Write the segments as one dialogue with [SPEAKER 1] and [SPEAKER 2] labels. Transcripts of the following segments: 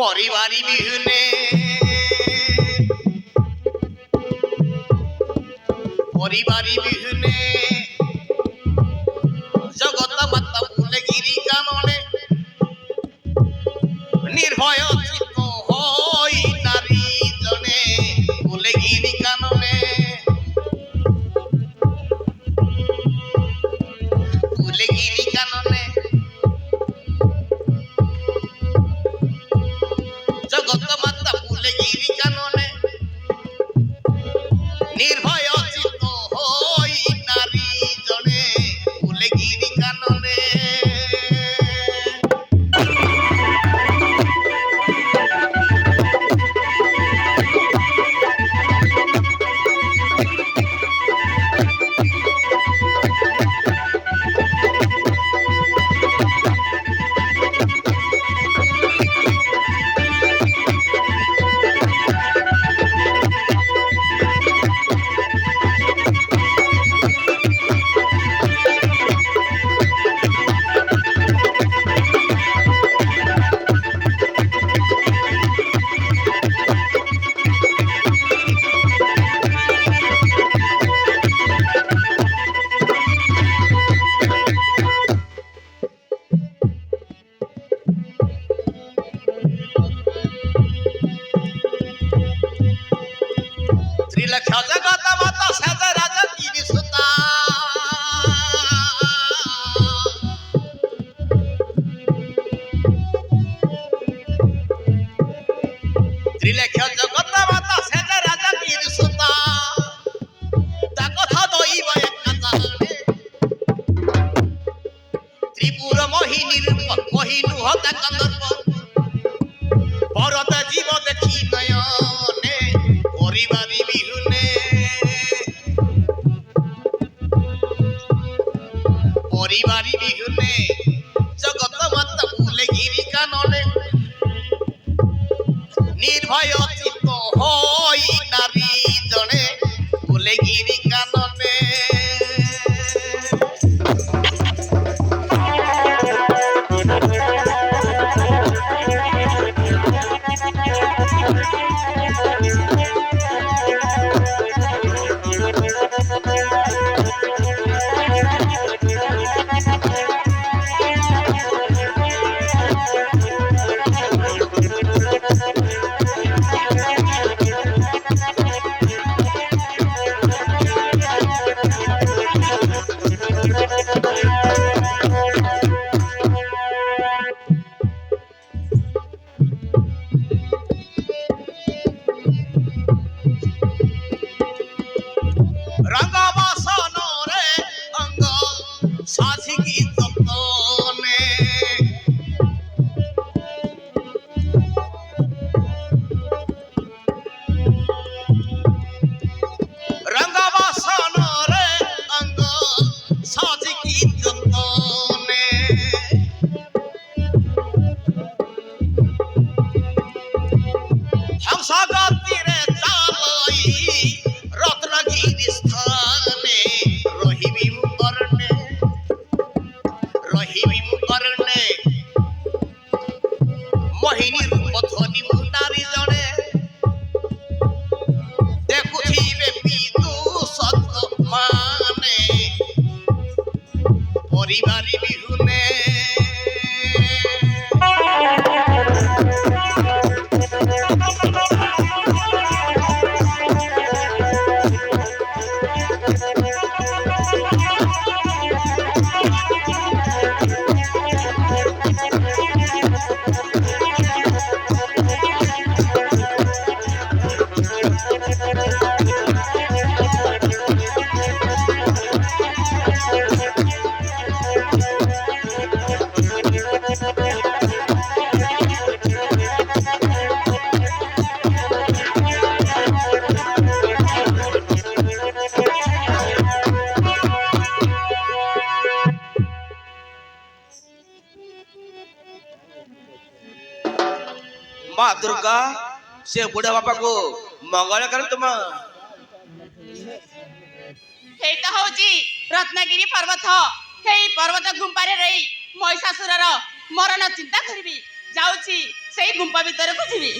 [SPEAKER 1] পরিবারি বিহুনে পরিবারি বিহুনে জগত মাতা ভুলে গিরি কাননে নির্ভয় চিত্ত হই নারী জনে ভুলে গিরি কাননে ভুলে গিরি কাননে জগত মাতা ভুলে গিরি কাননে নির্ভয় চিত্ত হই নারী জনে ভুলে গিরি কাননে ত্রিলক্ষ জগত মাতা সাজা রাজা তিরি সুতা ত্রিলক্ষ জগত মাতা সাজা রাজা তিরি সুতা তা কথা দইব একা জানে ত্রিপুর মোহিনীর মোহিনু হতা কন্দর্প ভরত জীব দেখি নয়নে পরিবারি বিহুনে পরিবারি বিহুনে জগত মাতা ভুলে গিরি কাননে নির্ভয় চিত্ত হই নারী জনে ভুলে গিরি কাননে রঙ্গবাসন রে অঙ্গ সাজিকি যতনে রঙ্গবাসন রে অঙ্গ সাজিকি যতনে হংসগতিরে চালই রত্নগিরি স্থানে রহিবি মুকর্ণে মোহিনী রূপ ধনি নারী জনে দেখুছিবে বিদু সত্য মানে পরিবারি বিহুনে মা দুর্গা সে বুড়া বাপা को मंगल कर तुम
[SPEAKER 2] हेता होजी रत्नगिरी पर्वत हेई पर्वत गुंपारे रही महिषासुरर मरण चिंता करबी जाउची ସେଇ ଗୁମ୍ଫା ଭିତରକୁ ଯିବି।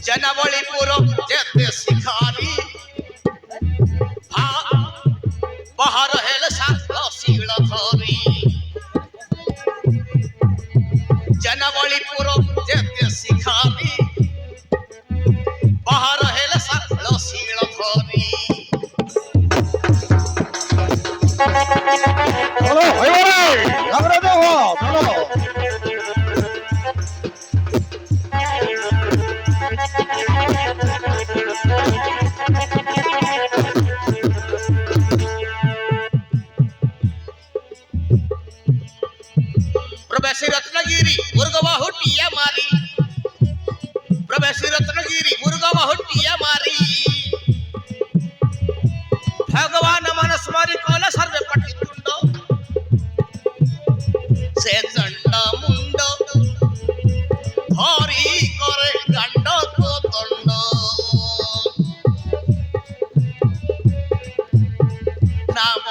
[SPEAKER 1] জনবলিপুর যেতে শিখারি বাহার হেল শাস্ত্র শিল ধরি জনবলিপুর যেতে শিখারি বাহার হেল শাস্ত্র শিল ধরি
[SPEAKER 3] চলো এবারে আমরা দেখো চলো
[SPEAKER 1] प्रवेश रत्नगिरी मुर्गवा हुटिया मारी प्रवेश रत्नगिरी मुर्गवा हुटिया मारी भगवान मन स्मरि कल सर्वे पट्टी तुंड से चंड मुंड धरी करे गंड को दंड नाम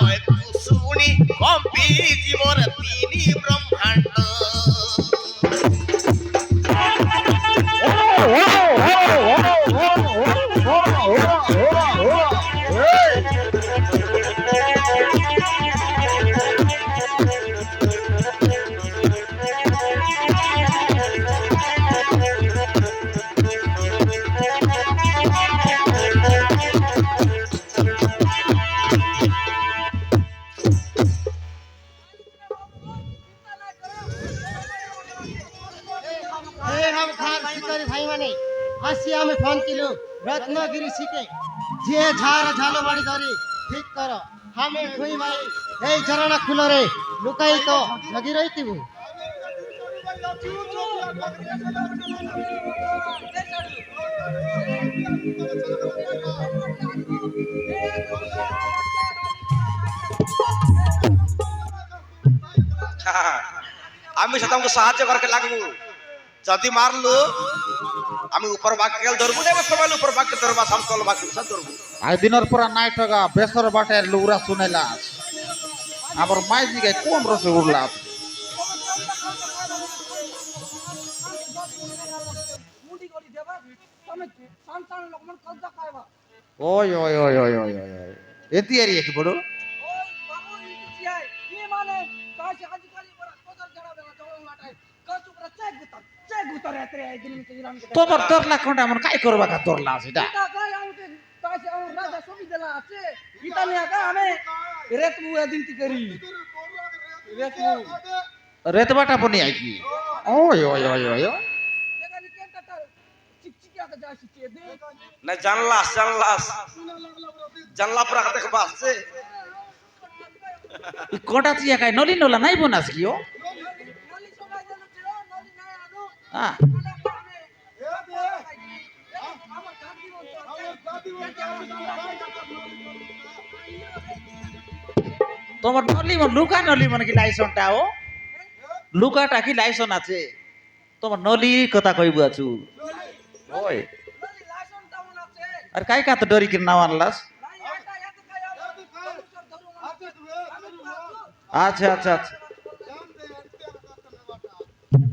[SPEAKER 1] शुणी कंपी जीवर तीनी ब्रह्मांड
[SPEAKER 4] আসি আমি ফোন কিলো রত্নগিরি শিখে যে ঝাড় ঝালো বাড়ি ধরে ঠিক কর আমি খুই ভাই এই ঝরনা খুলরে লুকাই তো জগি রইতিবু
[SPEAKER 1] আমি সেটাকে সাহায্য করতে লাগবো যদি মারলু আমি উপর বাক্যেল ধরবো দেব সবাই উপর বাক্য ধরবা সমতল বাক্য সব ধরবো
[SPEAKER 3] আজ দিনের পুরা নাইটগা বেসর বাটে লুরা শুনেলাস আমার মাই জিগায় কোন রসে উড়লাস ওই ওই ওই ওই ওই ওই ওই এতি আর এত বড় তোমার তোর লাখ ঘন্টা এমন কাই করবা কা তোর লাশ এটা রেত বাটা বনি আই কি ওই ওই ওই ওই
[SPEAKER 1] না জানলাস জানলাস জানলা পর হাতে বাসছে
[SPEAKER 3] কোটা চিয়া কাই নলি নলা নাই বনাস কি ও হ্যাঁ তোমার নলি মন লুকা নলি মন কি লাইসনটা ও লুকাটা কি লাইসন আছে তোমার নলি কথা কইবু আছু ওই আর কাই কা তো ডরি কি নাও আনলাস আচ্ছা আচ্ছা আচ্ছা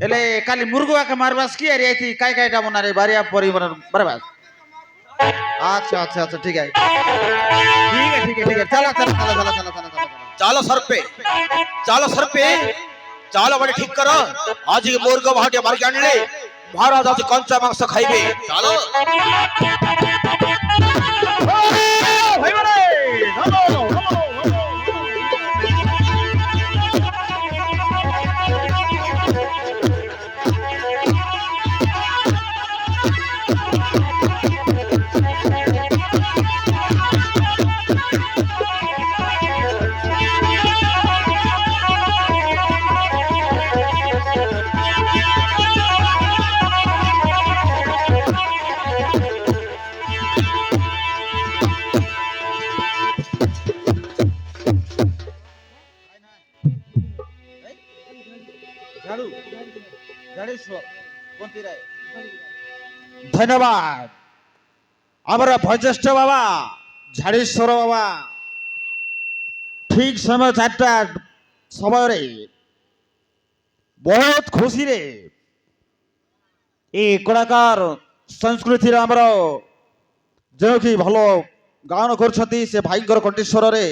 [SPEAKER 3] এলে কালি মুরগুয়াকে মারবাস কি আরে আইতি কাই কাইটা মনারে বাড়িয়া পরিবার বরবাস अच्छा अच्छा अच्छा ठीक है ठीक है ठीक है ठीक है चला चला चला चला चला चला
[SPEAKER 1] चालो सर पे चालो बड़े ठीक करो आज के मुर्गा भाटिया मार के आनले महाराज आज कंचा मांस खाइबे चालो
[SPEAKER 3] भाई बड़े चलो ধন্যবাদ আমরা ভজেষ্ঠ বাবা ঝাড়েশ্বর বাবা ঠিক সময় 4টা ସମୟରେ ବହୁତ ଖୁସିରେ ଏ କଳାକାର ସଂସ୍କୃତିର ଆମର ଯେଉଁ କି ଭଲ ଗାୟନ କରୁଛନ୍ତି ସେ ଭାଇଙ୍କର କଣ୍ଠସ୍ୱରରେ